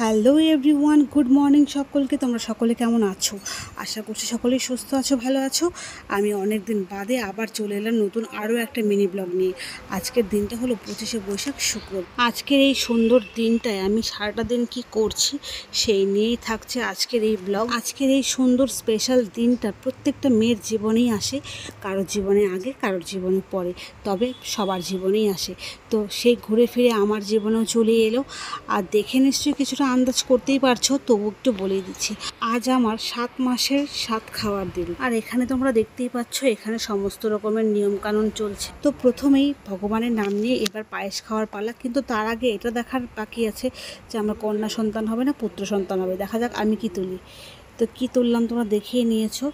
Hello everyone, good morning সকলকে। তোমরা সকলে কেমন আছো? আশা করছি সকলেই সুস্থ আছো, ভালো আছো। আমি অনেক দিন বাদে আবার চলে এলাম নতুন আরও একটা মিনি ব্লগ নিয়ে। আজকের দিনটা হলো 25শে বৈশাখ, শুক্রবার। আজকের এই সুন্দর দিনটায় আমি সারাটা দিন কি করছি সেই নিয়েই থাকছে আজকের এই ব্লগ। আজকের এই সুন্দর স্পেশাল দিনটা প্রত্যেকটা মেয়ের জীবনেই আসে, কারোর জীবনে আগে, কারোর জীবনে পরে, তবে সবার জীবনেই আসে। তো সেই ঘুরে ফিরে আমার জীবনেও চলে এলো। আর দেখে নিশ্চয়ই কিছুটা আন্দাজ করতেই পারছো, তবু একটু বলেই দিচ্ছি। আজ আমার 7 মাসের 7 খাওয়ার দিন। আর এখানে তোমরা দেখতেই পাচ্ছ, এখানে সমস্ত রকমের নিয়মকানুন চলছে। তো প্রথমেই ভগবানের নাম নিয়ে এবার পায়েস খাওয়ার পালা। কিন্তু তার আগে এটা দেখার বাকি আছে যে আমার কন্যা সন্তান হবে না পুত্র সন্তান হবে। দেখা যাক আমি কি তুলি। তো কী তুললাম তোমরা দেখিয়ে নিয়েছো।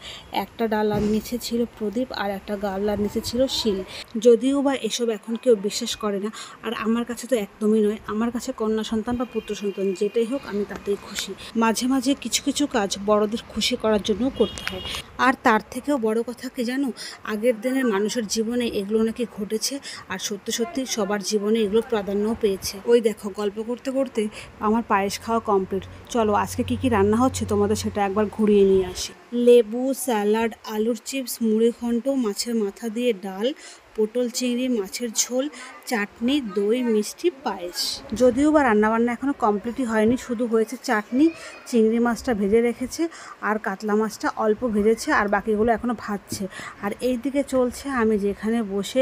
একটা ডালার নিচে ছিল প্রদীপ আর একটা গামলার নিচে ছিল শিল। যদিও বা এসব এখন কেউ বিশ্বাস করে না, আর আমার কাছে তো একদমই নয়। আমার কাছে কন্যা সন্তান বা পুত্র সন্তান যেটাই হোক আমি তাতেই খুশি। মাঝে মাঝে কিছু কিছু কাজ বড়দের খুশি করার জন্যও করতে হয়। আর তার থেকেও বড় কথা কি জানো, আগের দিনের মানুষের জীবনে এগুলো নাকি ঘটেছে, আর সত্যি সত্যি সবার জীবনে এগুলো প্রাধান্যও পেয়েছে। ওই দেখো, গল্প করতে করতে আমার পায়েস খাওয়া কমপ্লিট। চলো আজকে কি কি রান্না হচ্ছে তোমাদের সেটা একবার ঘুরিয়ে নিয়ে আসি। লেবু, স্যালাড, আলুর চিপস, মুড়ি ঘন্ট, মাছের মাথা দিয়ে ডাল, পটল চিংড়ি মাছের ঝোল, চাটনি, দই, মিষ্টি, পায়েস। যদিও বা রান্নাবান্না এখনও কমপ্লিটই হয়নি, শুধু হয়েছে চাটনি। চিংড়ি মাছটা ভেজে রেখেছে আর কাতলা মাছটা অল্প ভেজেছে, আর বাকিগুলো এখনও ভাজছে। আর এই দিকে চলছে আমি যেখানে বসে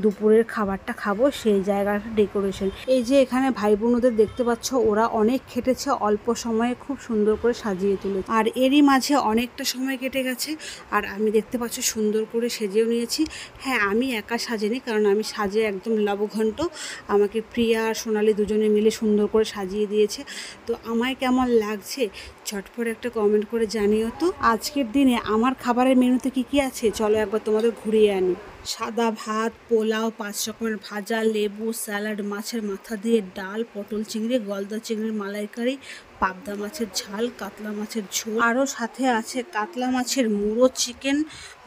দুপুরের খাবারটা খাবো সেই জায়গাটা ডেকোরেশন। এই যে এখানে ভাই বোনদের দেখতে পাচ্ছ, ওরা অনেক খেটেছে, অল্প সময়ে খুব সুন্দর করে সাজিয়ে তুলেছে। আর এরই মাঝে অনেকটা সময় কেটে গেছে, আর আমি দেখতে পাচ্ছ সুন্দর করে সেজেও নিয়েছি। হ্যাঁ, আমি একা সাজিনি, কারণ আমি সাজে একদম লবঘণ্ট। আমাকে প্রিয়া আর সোনালি দুজনে মিলে সুন্দর করে সাজিয়ে দিয়েছে। তো আমায় কেমন লাগছে ঝটপট একটা কমেন্ট করে জানিও তো। আজকের দিনে আমার খাবারের মেনুতে কি কি আছে চলো একবার তোমাদের ঘুরিয়ে আনি। সাদা ভাত, পোলাও, 5 রকমের ভাজা, লেবু, স্যালাড, মাছের মাথা দিয়ে ডাল, পটল চিংড়ি, গলদা চিংড়ির মালাইকারি, পাবদা মাছের ঝাল, কাতলা মাছের ঝোল, আরও সাথে আছে কাতলা মাছের মুড়ো, চিকেন,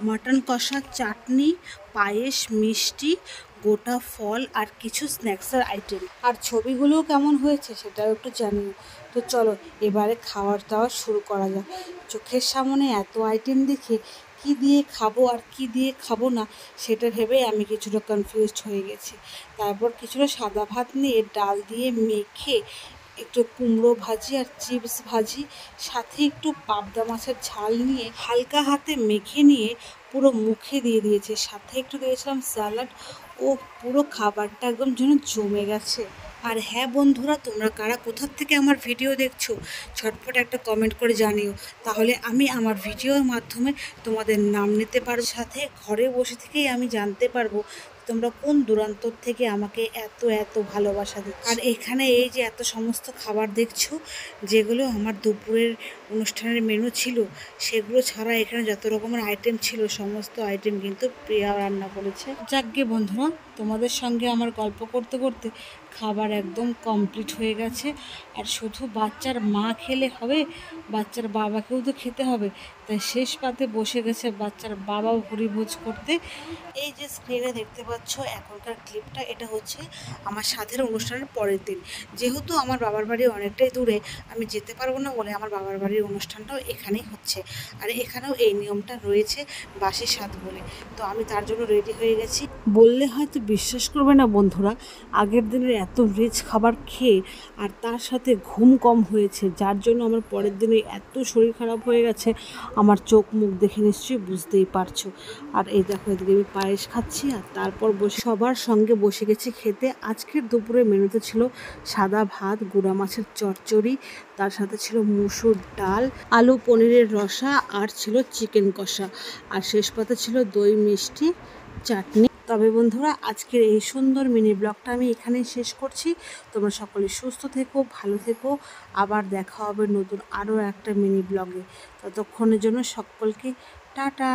মাটন কষা, চাটনি, পায়েস, মিষ্টি, গোটা ফল আর কিছু স্ন্যাক্সের আইটেম। আর ছবিগুলোও কেমন হয়েছে সেটাও একটু জানিও। তো চলো এবারে খাওয়ার দাওয়া শুরু করা যাক। চোখের সামনে এত আইটেম দেখে কি দিয়ে খাবো আর কি দিয়ে খাবো না সেটা ভেবেই আমি কিছুটা কনফিউজড হয়ে গেছি। তারপর কিছুটা সাদা ভাত নিয়ে ডাল দিয়ে মেখে একটু কুমড়ো ভাজি আর চিপস ভাজি, সাথে একটু পাবদা মাছের ঝাল নিয়ে হালকা হাতে মেখে নিয়ে পুরো মুখে দিয়ে দিয়েছে। সাথে একটু দিয়েছিলাম স্যালাড। ও পুরো খাবারটা একদম যেন জমে গেছে। আর হ্যাঁ বন্ধুরা, তোমরা কারা কোথার থেকে আমার ভিডিও দেখছো ঝটপট একটা কমেন্ট করে জানিও, তাহলে আমি আমার ভিডিওর মাধ্যমে তোমাদের নাম নিতে পারবো। সাথে ঘরে বসে থেকেই আমি জানতে পারবো তোমরা কোন দূরান্তর থেকে আমাকে এত এত ভালোবাসা দিচ্ছ। আর এখানে এই যে এত সমস্ত খাবার দেখছো, যেগুলো আমার দুপুরের অনুষ্ঠানের মেনু ছিল, সেগুলো ছাড়া এখানে যত রকমের আইটেম ছিল সমস্ত আইটেম কিন্তু প্রিয়া রান্না করেছে। যাকগে বন্ধুরা, তোমাদের সঙ্গে আমার গল্প করতে করতে খাবার একদম কমপ্লিট হয়ে গেছে। আর শুধু বাচ্চার মা খেলে হবে, বাচ্চার বাবাকেও তো খেতে হবে। তাই শেষ পাতে বসে গেছে বাচ্চার বাবাও ভুরিভোজ করতে। এই যে স্ক্রিনে দেখতে পাচ্ছ এখনকার ক্লিপটা, এটা হচ্ছে আমার সাথের অনুষ্ঠানের পরের দিন। যেহেতু আমার বাবার বাড়ি অনেকটাই দূরে, আমি যেতে পারবো না বলে আমার বাবার বাড়ির অনুষ্ঠানটাও এখানেই হচ্ছে। আর এখানেও এই নিয়মটা রয়েছে, বাসি সাধ বলে। তো আমি তার জন্য রেডি হয়ে গেছি। বললে হয়তো বিশ্বাস করবে না বন্ধুরা, আগের দিনের এত রিচ খাবার খেয়ে আর তার সাথে ঘুম কম হয়েছে, যার জন্য আমার পরের দিনে এত শরীর খারাপ হয়ে গেছে। আমার চোখ মুখ দেখে নিশ্চয়ই বুঝতেই পারছো। আর এই দেখো, এদিকে আমি পায়েস খাচ্ছি আর তারপর বসে সবার সঙ্গে বসে গেছি খেতে। আজকের দুপুরের মেনুতে ছিল সাদা ভাত, গুঁড়া মাছের চচ্চড়ি, তার সাথে ছিল মুসুর ডাল, আলু পনিরের রসা, আর ছিল চিকেন কষা, আর শেষ পাতে ছিল দই, মিষ্টি, চাটনি। তবে বন্ধুরা, আজকের এই সুন্দর মিনি ব্লগটা আমি এখানেই শেষ করছি। তোমরা সকলে সুস্থ থেকো, ভালো থেকো। আবার দেখা হবে নতুন আরও একটা মিনি ব্লগে। ততক্ষণের জন্য সকলকে টাটা।